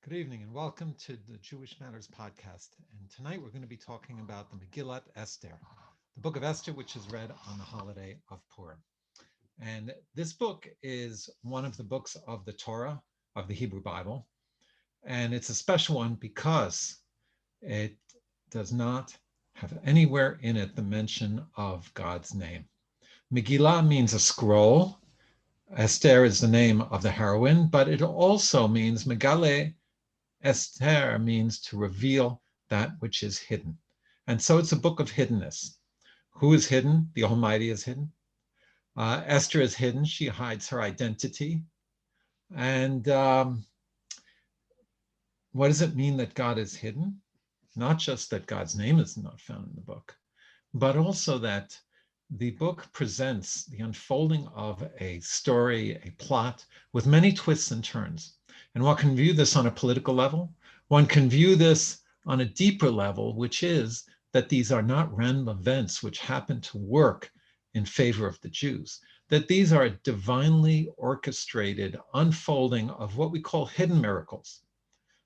Good evening and welcome to the Jewish Matters podcast. And tonight we're going to be talking about the Megilat Esther, the book of Esther, which is read on the holiday of Purim. And this book is one of the books of the Torah, of the Hebrew Bible. And it's a special one because it does not have anywhere in it the mention of God's name. Megillah means a scroll. Esther is the name of the heroine, but it also means Megale Esther means to reveal that which is hidden. And so it's a book of hiddenness. Who is hidden? The Almighty is hidden. Esther is hidden. She hides her identity. And what does it mean that God is hidden? Not just that God's name is not found in the book, but also that the book presents the unfolding of a story, a plot, with many twists and turns. And one can view this on a political level. One can view this on a deeper level, which is that these are not random events which happen to work in favor of the Jews, that these are a divinely orchestrated unfolding of what we call hidden miracles.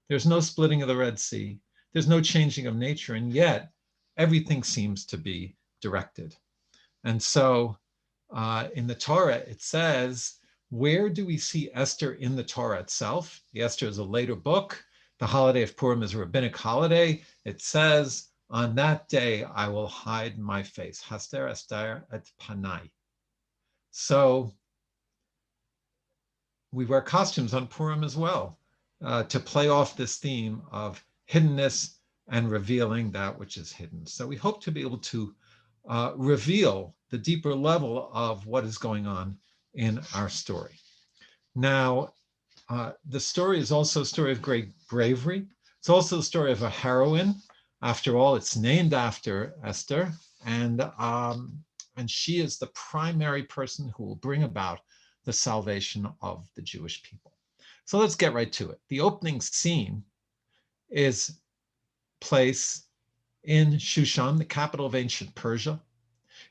There's no splitting of the Red Sea. There's no changing of nature, and yet everything seems to be directed. And so in the Torah, it says, where do we see Esther in the Torah itself? The Esther is a later book. The holiday of Purim is a rabbinic holiday. It says, on that day, I will hide my face. Haster Esther et panai. So we wear costumes on Purim as well to play off this theme of hiddenness and revealing that which is hidden. So we hope to be able to reveal the deeper level of what is going on in our story. Now, the story is also a story of great bravery. It's also a story of a heroine. After all, it's named after Esther, and she is the primary person who will bring about the salvation of the Jewish people. So let's get right to it. The opening scene is placed in Shushan, the capital of ancient Persia.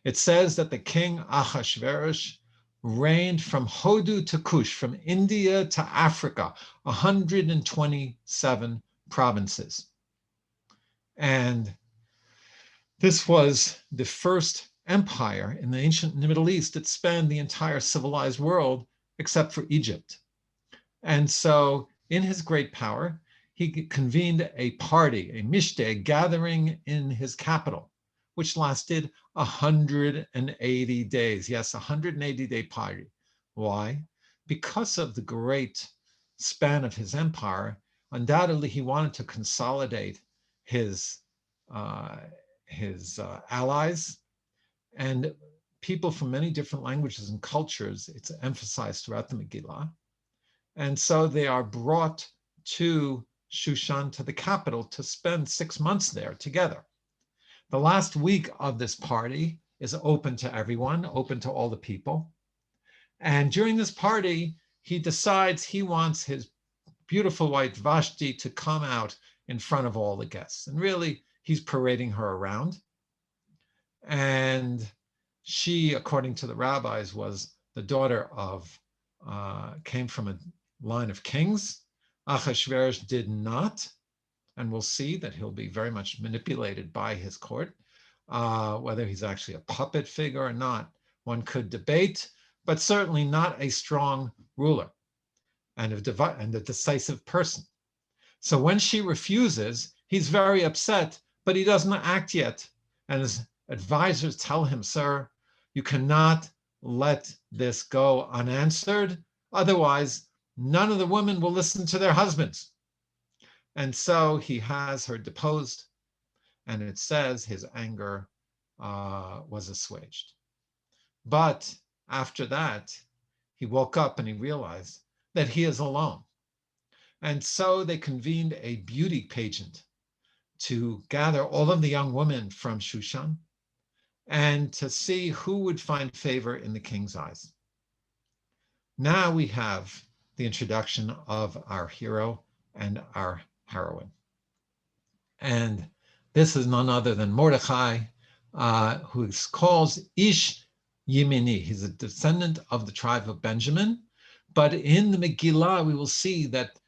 It says that the king Ahasuerus reigned from Hodu to Kush, from India to Africa, 127 provinces. And this was the first empire in the ancient Middle East that spanned the entire civilized world except for Egypt. And so in his great power, he convened a party, a mishte, a gathering in his capital, which lasted 180 days. Yes, 180-day party. Why? Because of the great span of his empire, undoubtedly he wanted to consolidate his allies, and people from many different languages and cultures. It's emphasized throughout the Megillah. And so they are brought to Shushan, to the capital, to spend 6 months there together. The last week of this party is open to everyone, open to all the people. And during this party, he decides he wants his beautiful wife Vashti to come out in front of all the guests. And really, he's parading her around. And she, according to the rabbis, was the daughter of, came from a line of kings. Ahasuerus did not. And we'll see that he'll be very much manipulated by his court. Whether he's actually a puppet figure or not, one could debate, but certainly not a strong ruler and a decisive person. So when she refuses, he's very upset, but he doesn't act yet. And his advisors tell him, sir, you cannot let this go unanswered. Otherwise, none of the women will listen to their husbands. And so he has her deposed, and it says his anger was assuaged. But after that, he woke up and he realized that he is alone. And so they convened a beauty pageant to gather all of the young women from Shushan and to see who would find favor in the king's eyes. Now we have the introduction of our hero and our heroine. And this is none other than Mordechai, who calls Ish Yemini. He's a descendant of the tribe of Benjamin. But in the Megillah, we will see that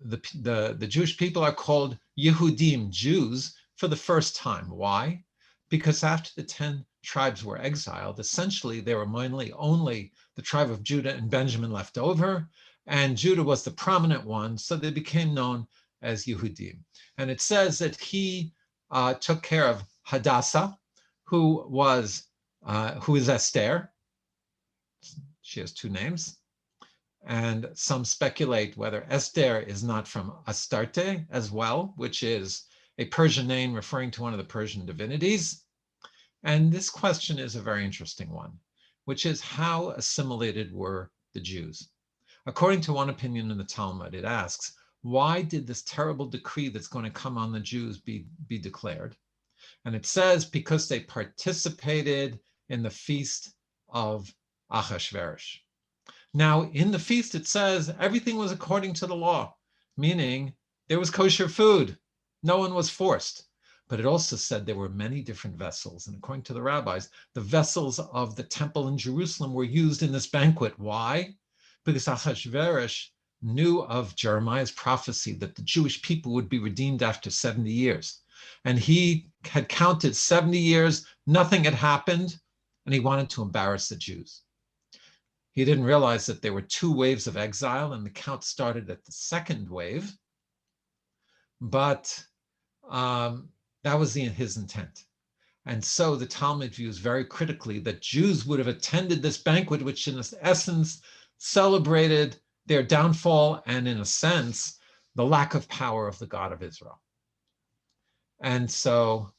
the Jewish people are called Yehudim, Jews, for the first time. Why? Because after the 10 tribes were exiled, essentially there were mainly only the tribe of Judah and Benjamin left over, and Judah was the prominent one, so they became known as Yehudim. And it says that he took care of Hadassah, who is Esther. She has 2 names. And some speculate whether Esther is not from Astarte as well, which is a Persian name referring to one of the Persian divinities. And this question is a very interesting one, which is how assimilated were the Jews? According to one opinion in the Talmud, it asks, why did this terrible decree that's going to come on the Jews be declared? And it says, because they participated in the feast of Achashverosh. Now, in the feast, it says everything was according to the law, meaning there was kosher food. No one was forced. But it also said there were many different vessels. And according to the rabbis, the vessels of the temple in Jerusalem were used in this banquet. Why? Because Achashverosh knew of Jeremiah's prophecy that the Jewish people would be redeemed after 70 years. And he had counted 70 years, nothing had happened, and he wanted to embarrass the Jews. He didn't realize that there were 2 waves of exile, and the count started at the 2nd wave. But that was his intent. And so the Talmud views very critically that Jews would have attended this banquet, which in essence celebrated their downfall and, in a sense, the lack of power of the God of Israel. And so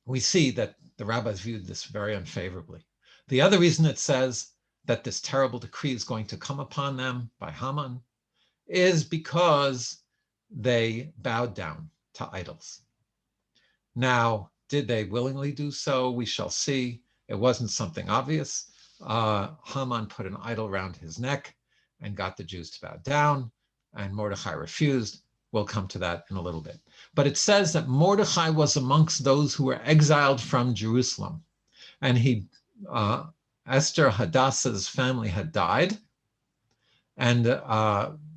we see that the rabbis viewed this very unfavorably. The other reason it says that this terrible decree is going to come upon them by Haman is because they bowed down to idols. Now, did they willingly do so? We shall see. It wasn't something obvious. Haman put an idol around his neck and got the Jews to bow down, and Mordechai refused. We'll come to that in a little bit. But it says that Mordechai was amongst those who were exiled from Jerusalem, and Esther, Hadassah's family had died. And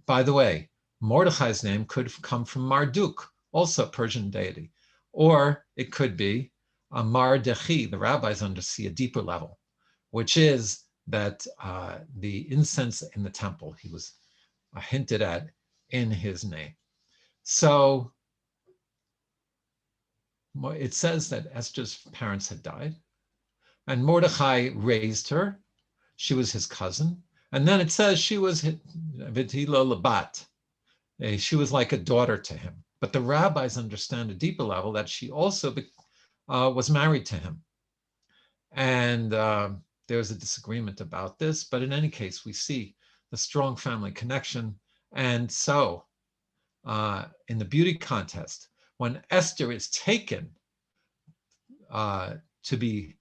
by the way, Mordechai's name could have come from Marduk, also a Persian deity, or it could be Mardechi. The rabbis see a deeper level, which is that the incense in the temple, he was hinted at in his name. So it says that Esther's parents had died, and Mordechai raised her. She was his cousin. And then it says she was Vitila Labat. She was like a daughter to him. But the rabbis understand a deeper level that she also was married to him. And there's a disagreement about this. But in any case, we see the strong family connection. And so in the beauty contest, when Esther is taken to be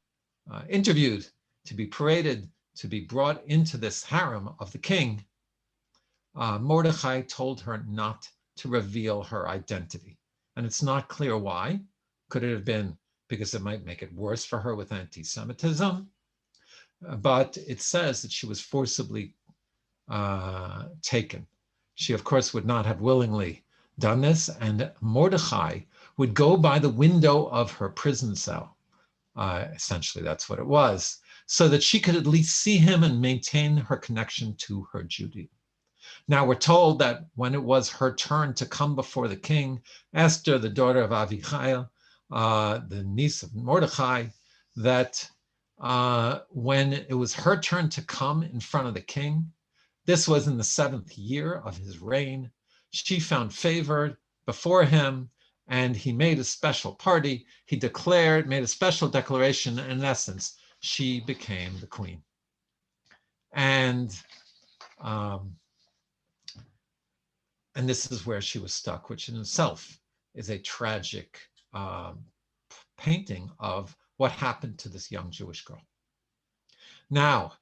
interviewed, to be paraded, to be brought into this harem of the king, Mordechai told her not to reveal her identity. And it's not clear why. Could it have been because it might make it worse for her with anti-Semitism? But it says that she was forcibly taken. She, of course, would not have willingly done this, and Mordechai would go by the window of her prison cell. Essentially, that's what it was, so that she could at least see him and maintain her connection to her Judaism. Now, we're told that when it was her turn to come before the king, Esther, the daughter of Avichail, the niece of Mordechai, that when it was her turn to come in front of the king, this was in the 7th year of his reign, she found favor before him, and he made a special party. He made a special declaration, and in essence, she became the queen. And this is where she was stuck, which in itself is a tragic painting of what happened to this young Jewish girl. Now,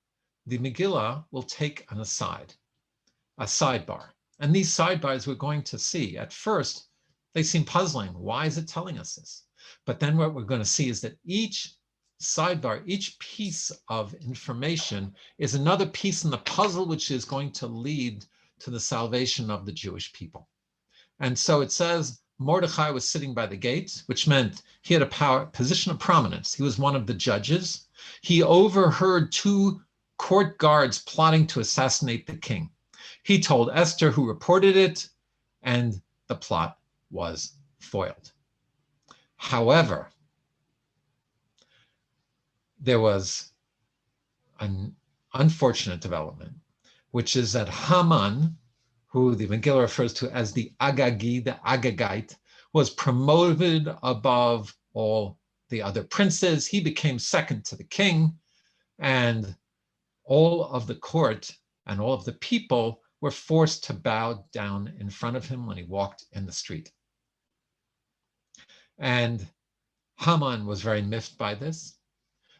the Megillah will take a sidebar. And these sidebars we're going to see. At first, they seem puzzling. Why is it telling us this? But then what we're going to see is that each sidebar, each piece of information is another piece in the puzzle which is going to lead to the salvation of the Jewish people. And so it says Mordechai was sitting by the gate, which meant he had a position of prominence. He was one of the judges. He overheard 2 court guards plotting to assassinate the king. He told Esther, who reported it, and the plot was foiled. However, there was an unfortunate development, which is that Haman, who the Megillah refers to as the Agagi, the Agagite, was promoted above all the other princes. He became second to the king, and all of the court and all of the people were forced to bow down in front of him when he walked in the street. And Haman was very miffed by this.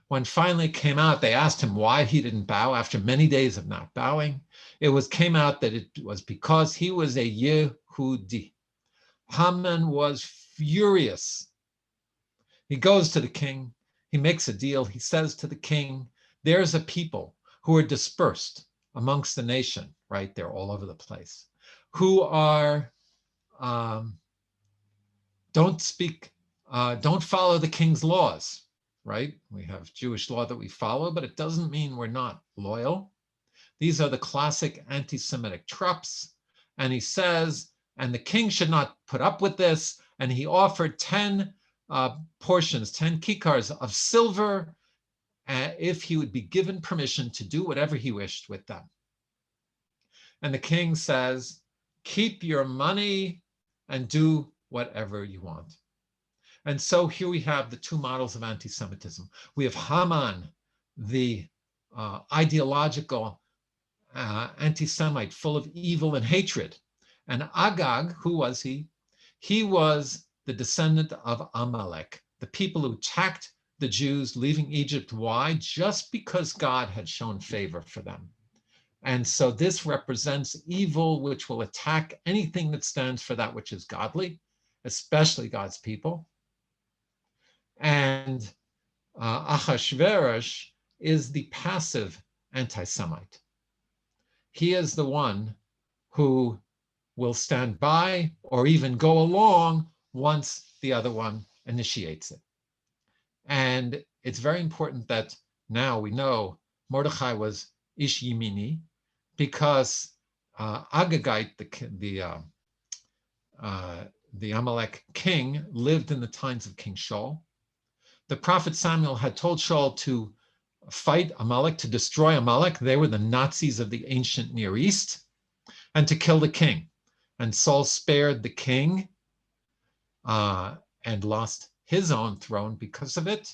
When finally it came out, they asked him why he didn't bow after many days of not bowing. It came out that it was because he was a Yehudi. Haman was furious. He goes to the king. He makes a deal. He says to the king, there's a people who are dispersed amongst the nation, right? They're all over the place, who are, don't follow the king's laws, right? We have Jewish law that we follow, but it doesn't mean we're not loyal. These are the classic anti-Semitic tropes. And he says, and the king should not put up with this. And he offered 10 portions, 10 kikars of silver, if he would be given permission to do whatever he wished with them. And the king says, keep your money and do whatever you want. And so here we have the 2 models of anti-Semitism. We have Haman, the ideological anti-Semite full of evil and hatred. And Agag, who was he? He was the descendant of Amalek, the people who attacked the Jews leaving Egypt. Why? Just because God had shown favor for them. And so this represents evil, which will attack anything that stands for that which is godly, especially God's people. And Achashverosh is the passive anti-Semite. He is the one who will stand by or even go along once the other one initiates it. And it's very important that now we know Mordechai was Ish Yimini, because Agagite, the Amalek king, lived in the times of King Shaul. The prophet Samuel had told Shaul to fight Amalek, to destroy Amalek. They were the Nazis of the ancient Near East, and to kill the king. And Saul spared the king and lost his own throne because of it.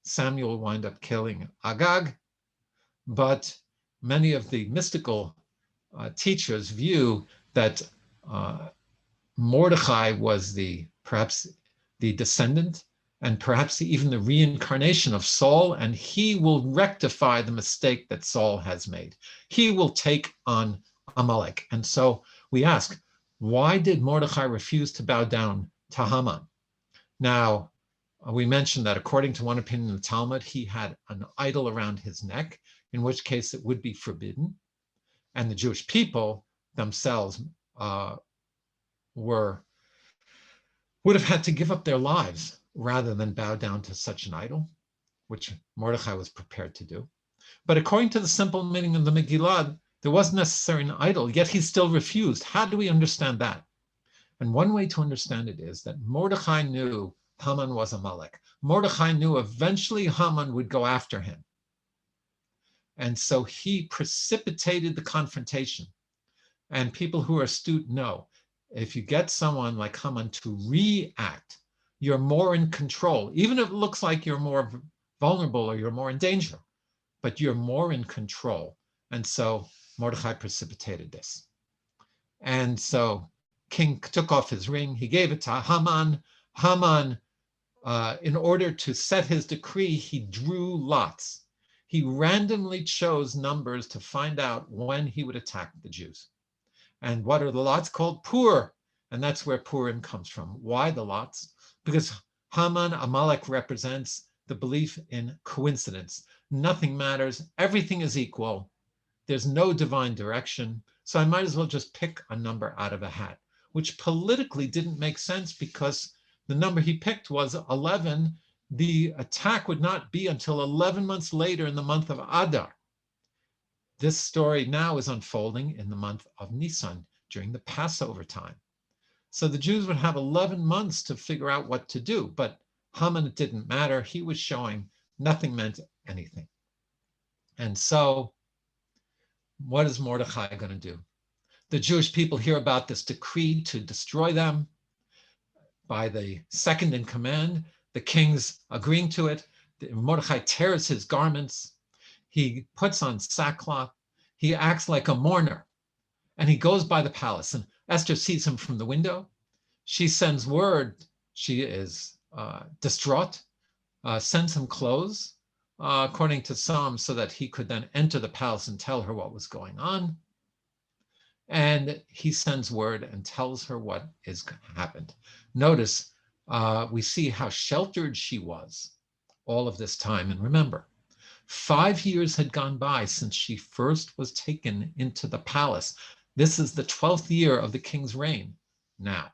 Samuel wound up killing Agag, but many of the mystical teachers view that Mordechai was perhaps the descendant and perhaps even the reincarnation of Saul, and he will rectify the mistake that Saul has made. He will take on Amalek. And so we ask, why did Mordechai refuse to bow down to Haman? Now, we mentioned that according to one opinion in the Talmud, he had an idol around his neck, in which case it would be forbidden. And the Jewish people themselves would have had to give up their lives rather than bow down to such an idol, which Mordechai was prepared to do. But according to the simple meaning of the Megillah, there wasn't necessarily an idol, yet he still refused. How do we understand that? And one way to understand it is that Mordechai knew Haman was Amalek. Mordechai knew eventually Haman would go after him. And so he precipitated the confrontation. And people who are astute know, if you get someone like Haman to react, you're more in control, even if it looks like you're more vulnerable or you're more in danger, but you're more in control. And so Mordechai precipitated this. And so king took off his ring, he gave it to Haman. Haman, in order to set his decree, he drew lots. He randomly chose numbers to find out when he would attack the Jews. And what are the lots called? Pur. And that's where Purim comes from. Why the lots? Because Haman, Amalek, represents the belief in coincidence. Nothing matters. Everything is equal. There's no divine direction, so I might as well just pick a number out of a hat, which politically didn't make sense because the number he picked was 11. The attack would not be until 11 months later in the month of Adar. This story now is unfolding in the month of Nisan during the Passover time. So the Jews would have 11 months to figure out what to do, but Haman, it didn't matter. He was showing nothing meant anything. And so what is Mordechai going to do? The Jewish people hear about this decree to destroy them by the second in command. The king's agreeing to it. Mordechai tears his garments. He puts on sackcloth. He acts like a mourner. And he goes by the palace. And Esther sees him from the window. She sends word. She is distraught, sends him clothes, according to some, so that he could then enter the palace and tell her what was going on. And he sends word and tells her what has happened. Notice, we see how sheltered she was all of this time. And remember, 5 years had gone by since she first was taken into the palace. This is the 12th year of the king's reign now.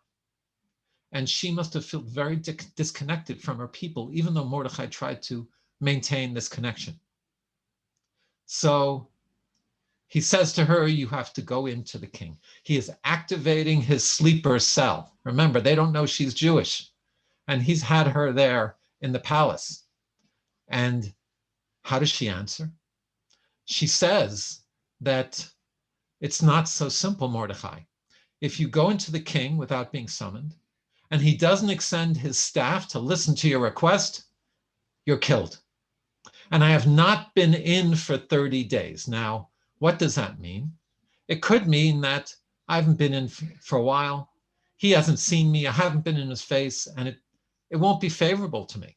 And she must have felt very disconnected from her people, even though Mordechai tried to maintain this connection. So he says to her, you have to go into the king. He is activating his sleeper cell. Remember, they don't know she's Jewish. And he's had her there in the palace. And how does she answer? She says that it's not so simple, Mordechai. If you go into the king without being summoned, and he doesn't extend his staff to listen to your request, you're killed. And I have not been in for 30 days. Now, what does that mean? It could mean that I haven't been in for a while. He hasn't seen me. I haven't been in his face, and it won't be favorable to me.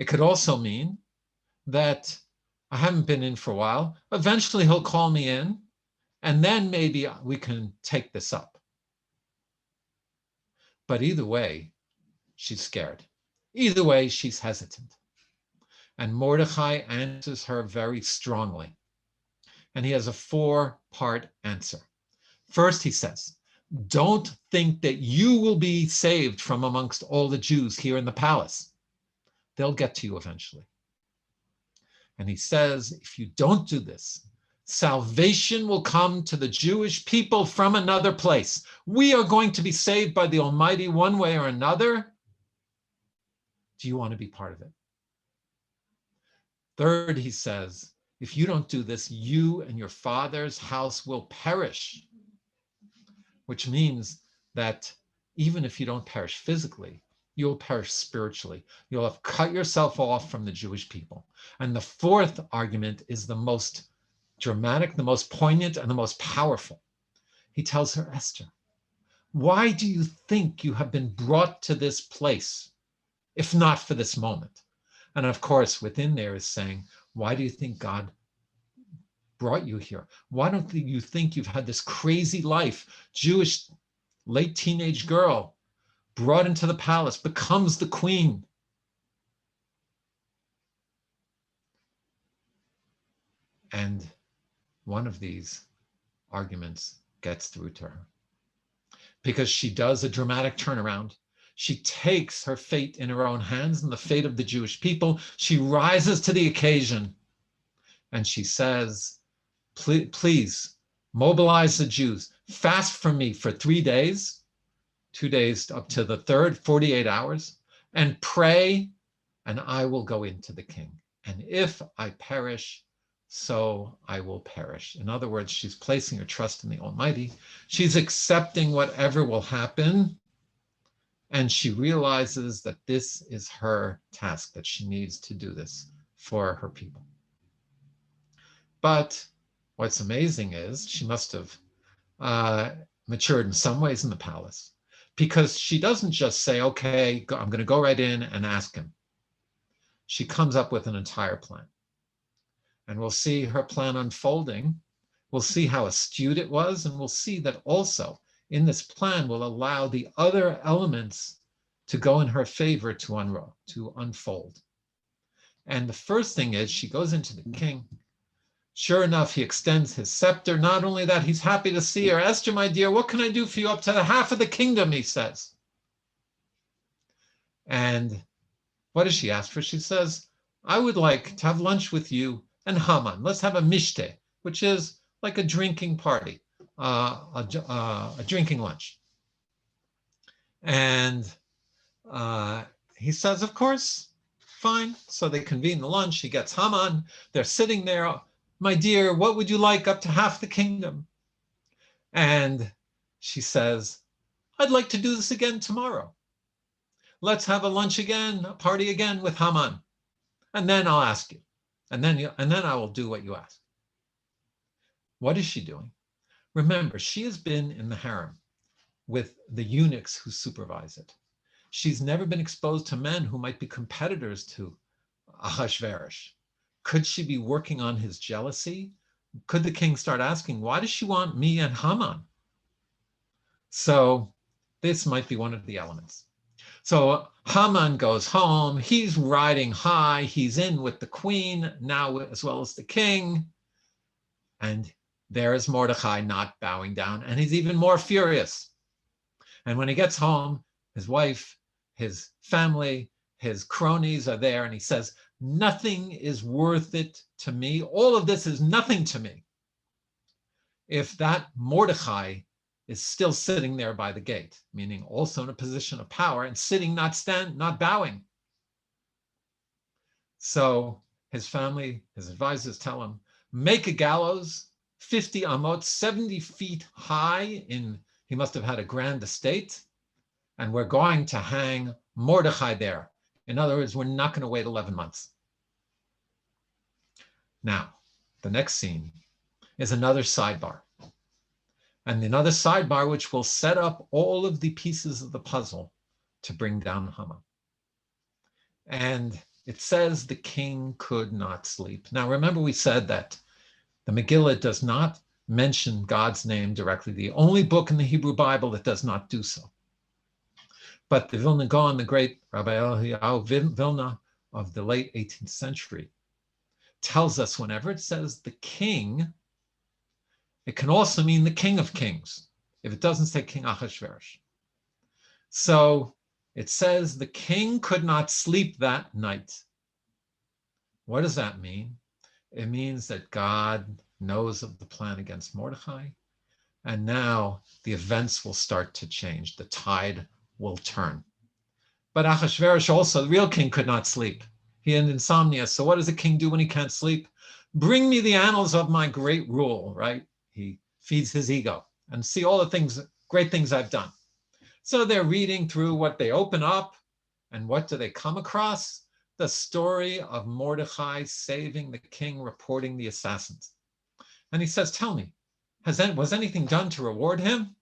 It could also mean that I haven't been in for a while. Eventually, he'll call me in, and then maybe we can take this up. But either way, she's scared. Either way, she's hesitant. And Mordechai answers her very strongly. And he has a 4-part answer. First, he says, don't think that you will be saved from amongst all the Jews here in the palace. They'll get to you eventually. And he says, if you don't do this, salvation will come to the Jewish people from another place. We are going to be saved by the Almighty one way or another. Do you want to be part of it? Third, he says, if you don't do this, you and your father's house will perish. Which means that even if you don't perish physically, you'll perish spiritually. You'll have cut yourself off from the Jewish people. And the fourth argument is the most dramatic, the most poignant, and the most powerful. He tells her, Esther, why do you think you have been brought to this place, if not for this moment? And of course, within there is saying, why do you think God brought you here? Why don't you think you've had this crazy life? Jewish late teenage girl brought into the palace, becomes the queen. And one of these arguments gets through to her because she does a dramatic turnaround. She takes her fate in her own hands and the fate of the Jewish people. She rises to the occasion and she says, please mobilize the Jews, fast for me for 3 days, 2 days up to the third, 48 hours, and pray, and I will go into the king. And if I perish, so I will perish. In other words, she's placing her trust in the Almighty. She's accepting whatever will happen. And she realizes that this is her task, that she needs to do this for her people. But what's amazing is she must have matured in some ways in the palace, because she doesn't just say, okay, I'm going to go right in and ask him. She comes up with an entire plan. And we'll see her plan unfolding. We'll see how astute it was. And we'll see that also in this plan will allow the other elements to go in her favor to unfold. And the first thing is she goes into the king. Sure enough, he extends his scepter. Not only that, he's happy to see her. Esther, my dear, what can I do for you? Up to the half of the kingdom, he says. And what does she ask for? She says, I would like to have lunch with you and Haman. Let's have a mishte, which is like a drinking party, a drinking lunch. And he says, of course, fine. So they convene the lunch. He gets Haman. They're sitting there. My dear, what would you like? Up to half the kingdom. And she says, I'd like to do this again tomorrow. Let's have a lunch again, a party again with Haman. And then I'll ask you. And then I will do what you ask. What is she doing? Remember, she has been in the harem with the eunuchs who supervise it. She's never been exposed to men who might be competitors to Ahasuerus. Could she be working on his jealousy? Could the king start asking, why does she want me and Haman? So this might be one of the elements. So Haman goes home. He's riding high. He's in with the queen now as well as the king. And there is Mordechai not bowing down. And he's even more furious. And when he gets home, his wife, his family, his cronies are there. And he says, nothing is worth it to me. All of this is nothing to me if that Mordechai is still sitting there by the gate, meaning also in a position of power and sitting, not bowing. So his family, his advisors tell him, make a gallows, 50 amot, 70 feet high. He must have had a grand estate. And we're going to hang Mordechai there. In other words, we're not going to wait 11 months. Now, the next scene is another sidebar. And another sidebar which will set up all of the pieces of the puzzle to bring down Haman. And it says the king could not sleep. Now, remember we said that the Megillah does not mention God's name directly, the only book in the Hebrew Bible that does not do so. But the Vilna Gaon, the great Rabbi Vilna of the late 18th century, tells us whenever it says the king, it can also mean the king of kings, if it doesn't say King Ahasuerus. So it says the king could not sleep that night. What does that mean? It means that God knows of the plan against Mordechai, and now the events will start to change. The tide will turn. But Ahasuerus also, the real king, could not sleep. He had insomnia. So what does a king do when he can't sleep? Bring me the annals of my great rule, right? He feeds his ego and see all the things, great things I've done. So they're reading through what they open up, and what do they come across? The story of Mordechai saving the king, reporting the assassins. And he says, tell me, was anything done to reward him?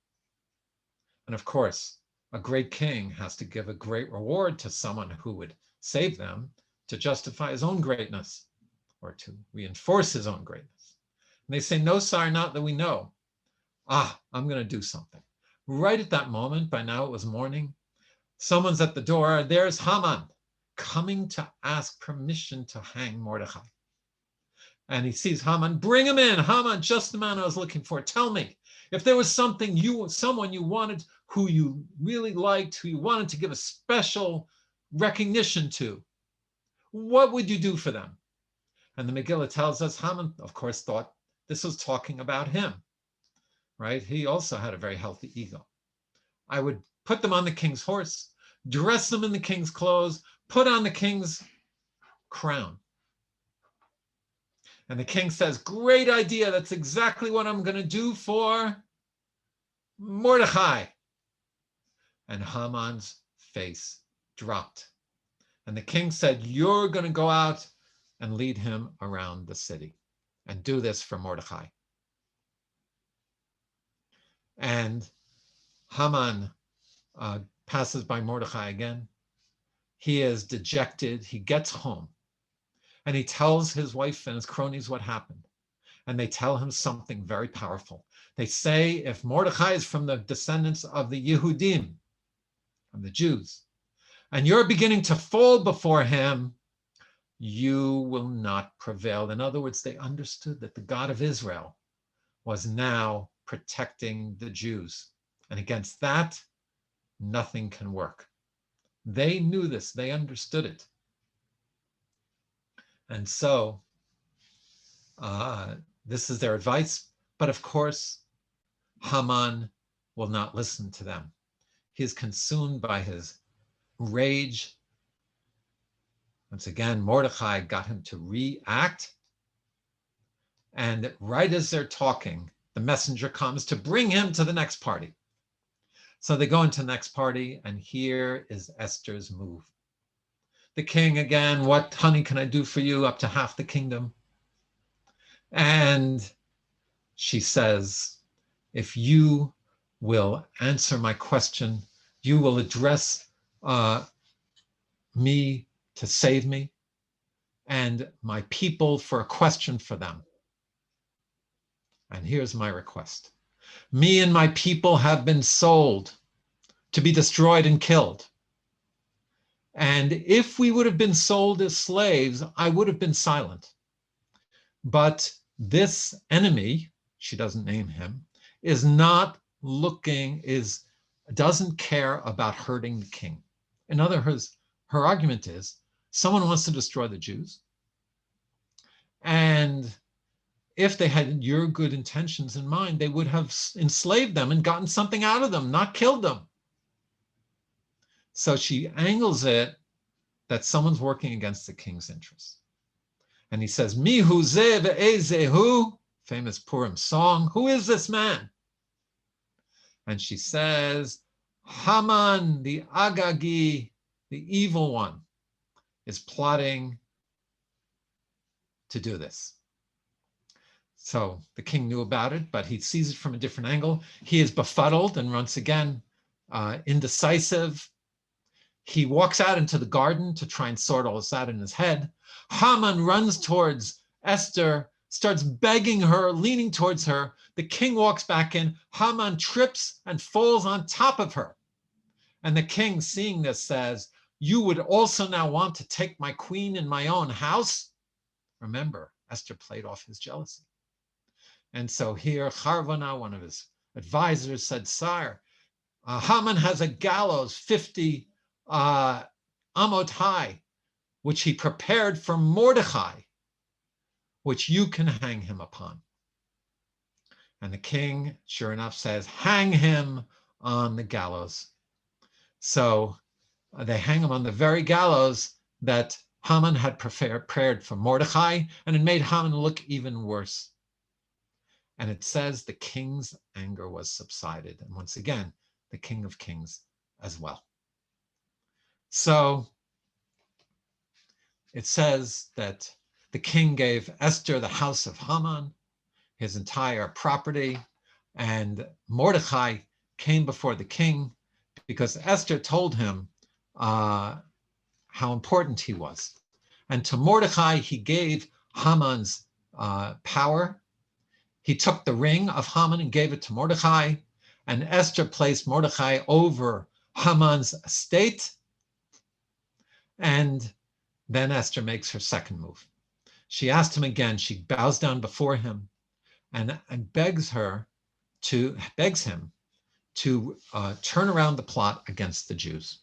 And of course, a great king has to give a great reward to someone who would save them to justify his own greatness or to reinforce his own greatness. And they say, no, sire, not that we know. I'm going to do something. Right at that moment, by now it was morning, someone's at the door. There's Haman coming to ask permission to hang Mordechai. And he sees Haman, bring him in. Haman, just the man I was looking for. Tell me, if there was someone you wanted, who you really liked, who you wanted to give a special recognition to, what would you do for them? And the Megillah tells us Haman, of course, thought this was talking about him, right? He also had a very healthy ego. I would put them on the king's horse, dress them in the king's clothes, put on the king's crown. And the king says, great idea. That's exactly what I'm going to do for Mordechai. And Haman's face dropped. And the king said, you're going to go out and lead him around the city and do this for Mordechai. And Haman passes by Mordechai again. He is dejected. He gets home and he tells his wife and his cronies what happened. And they tell him something very powerful. They say, if Mordechai is from the descendants of the Yehudim, from the Jews, and you're beginning to fall before him, you will not prevail. In other words, they understood that the God of Israel was now protecting the Jews. And against that, nothing can work. They knew this, they understood it. And so this is their advice. But of course, Haman will not listen to them. He is consumed by his rage. Once again, Mordechai got him to react. And right as they're talking, the messenger comes to bring him to the next party. So they go into the next party, and here is Esther's move. The king again, what honey can I do for you? Up to half the kingdom. And she says, if you will answer my question, you will address me to save me and my people for a question for them. And here's my request. Me and my people have been sold to be destroyed and killed. And if we would have been sold as slaves, I would have been silent. But this enemy, she doesn't name him, is not looking, doesn't care about hurting the king. In other words, her argument is someone wants to destroy the Jews. And if they had your good intentions in mind, they would have enslaved them and gotten something out of them, not killed them. So she angles it that someone's working against the king's interests. And he says, Mihu ze ve'ezehu, famous Purim song, who is this man? And she says, Haman, the Agagi, the evil one, is plotting to do this. So the king knew about it, but he sees it from a different angle. He is befuddled and once again, indecisive. He walks out into the garden to try and sort all this out in his head. Haman runs towards Esther, starts begging her, leaning towards her. The king walks back in. Haman trips and falls on top of her. And the king, seeing this, says, you would also now want to take my queen in my own house? Remember, Esther played off his jealousy. And so here, Charvana, one of his advisors, said, sire, Haman has a gallows 50 amot high, which he prepared for Mordechai, which you can hang him upon. And the king, sure enough, says, hang him on the gallows. So they hang him on the very gallows that Haman had prepared for Mordechai, and it made Haman look even worse. And it says the king's anger was subsided. And once again, the King of Kings as well. So it says that the king gave Esther the house of Haman, his entire property, and Mordechai came before the king because Esther told him how important he was. And to Mordechai, he gave Haman's power. He took the ring of Haman and gave it to Mordechai, and Esther placed Mordechai over Haman's estate. And then Esther makes her second move. She asked him again, she bows down before him and begs him to turn around the plot against the Jews,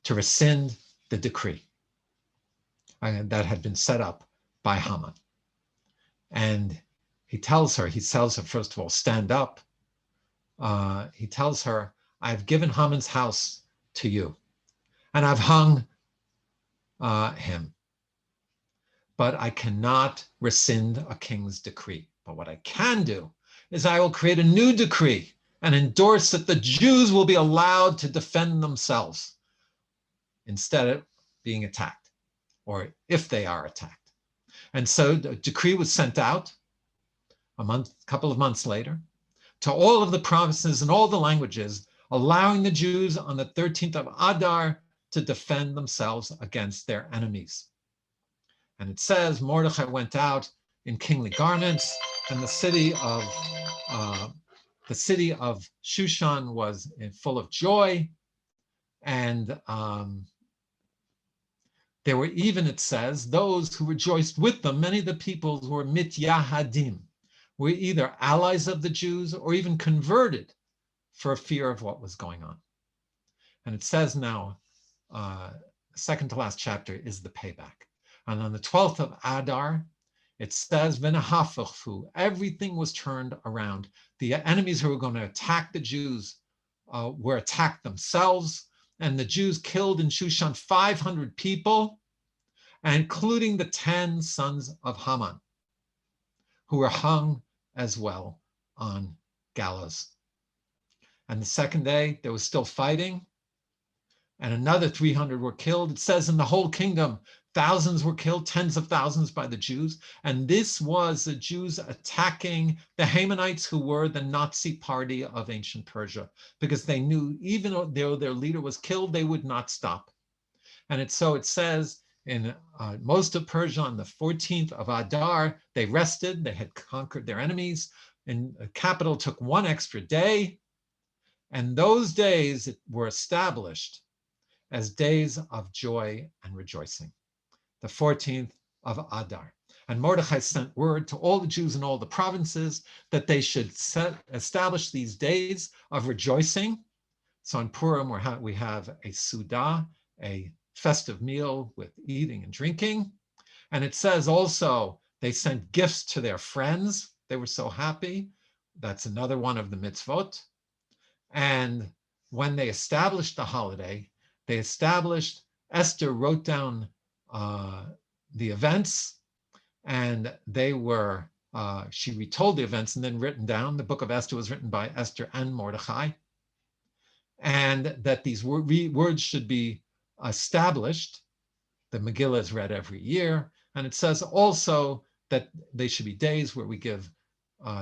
to rescind the decree that had been set up by Haman. And he tells her, first of all, stand up. He tells her, I've given Haman's house to you, and I've hung him. But I cannot rescind a king's decree. But what I can do is I will create a new decree and endorse that the Jews will be allowed to defend themselves instead of being attacked, or if they are attacked. And so the decree was sent out a couple of months later to all of the provinces and all the languages, allowing the Jews on the 13th of Adar to defend themselves against their enemies. And it says Mordechai went out in kingly garments, and the city of Shushan was full of joy. And There were even, it says, those who rejoiced with them. Many of the people who were mityahadim, were either allies of the Jews or even converted for fear of what was going on. And it says now, second to last chapter is the payback. And on the 12th of Adar, it says, V'nahafachu, everything was turned around. The enemies who were going to attack the Jews were attacked themselves, and the Jews killed in Shushan 500 people, including the 10 sons of Haman, who were hung as well on gallows. And the second day, there was still fighting, and another 300 were killed. It says in the whole kingdom, thousands were killed, tens of thousands by the Jews. And this was the Jews attacking the Hamanites, who were the Nazi party of ancient Persia, because they knew even though their leader was killed, they would not stop. And it says in most of Persia on the 14th of Adar, they rested, they had conquered their enemies, and the capital took one extra day. And those days were established as days of joy and rejoicing, the 14th of Adar. And Mordechai sent word to all the Jews in all the provinces that they should establish these days of rejoicing. So on Purim, we have a Sudah, a festive meal with eating and drinking. And it says also they sent gifts to their friends. They were so happy. That's another one of the mitzvot. And when they established the holiday, Esther wrote down the events, and she retold the events and then written down. The book of Esther was written by Esther and Mordechai, and that these words should be established. The Megillah is read every year, and it says also that they should be days where we give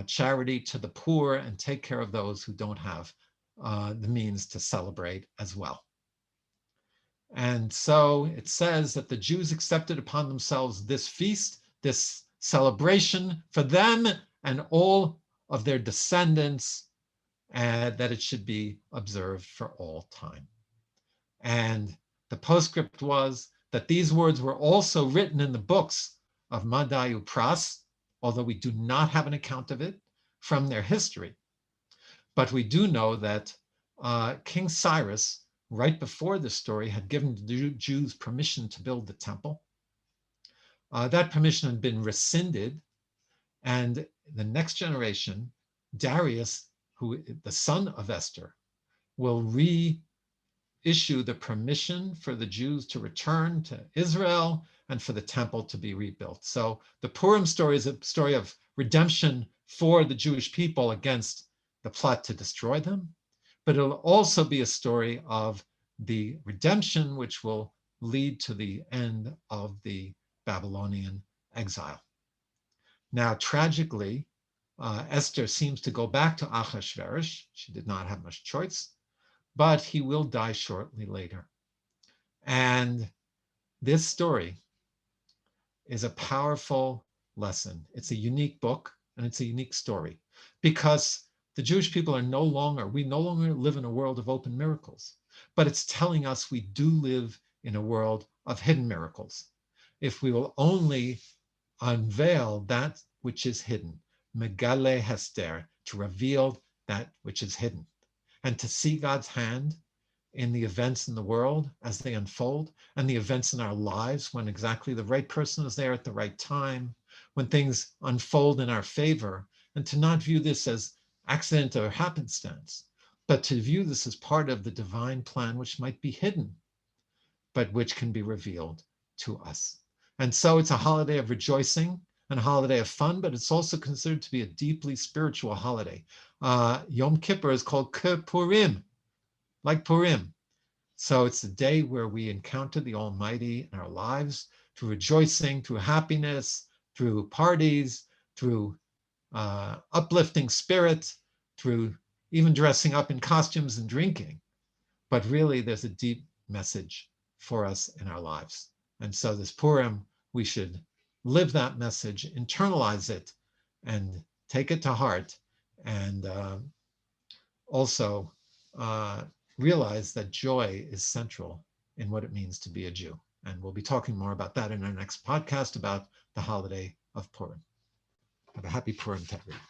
charity to the poor and take care of those who don't have the means to celebrate as well. And so it says that the Jews accepted upon themselves this feast, this celebration for them and all of their descendants, and that it should be observed for all time. And the postscript was that these words were also written in the books of Madai Upras, although we do not have an account of it from their history. But we do know that King Cyrus, right before this story, had given the Jews permission to build the temple. That permission had been rescinded, and the next generation, Darius, the son of Esther, will reissue the permission for the Jews to return to Israel and for the temple to be rebuilt. So the Purim story is a story of redemption for the Jewish people against the plot to destroy them, but it'll also be a story of the redemption, which will lead to the end of the Babylonian exile. Now, tragically, Esther seems to go back to Achashverosh. She did not have much choice, but he will die shortly later. And this story is a powerful lesson. It's a unique book, and it's a unique story, because the Jewish people we no longer live in a world of open miracles, but it's telling us we do live in a world of hidden miracles. If we will only unveil that which is hidden, Megilat Esther, to reveal that which is hidden, and to see God's hand in the events in the world as they unfold, and the events in our lives when exactly the right person is there at the right time, when things unfold in our favor, and to not view this as accident or happenstance, but to view this as part of the divine plan, which might be hidden, but which can be revealed to us. And so it's a holiday of rejoicing and a holiday of fun, but it's also considered to be a deeply spiritual holiday. Yom Kippur is called Purim, like Purim. So it's the day where we encounter the Almighty in our lives through rejoicing, through happiness, through parties, through uplifting spirit, through even dressing up in costumes and drinking. But really, there's a deep message for us in our lives. And so this Purim, we should live that message, internalize it, and take it to heart, and also realize that joy is central in what it means to be a Jew. And we'll be talking more about that in our next podcast about the holiday of Purim. Have a happy Purim to everyone.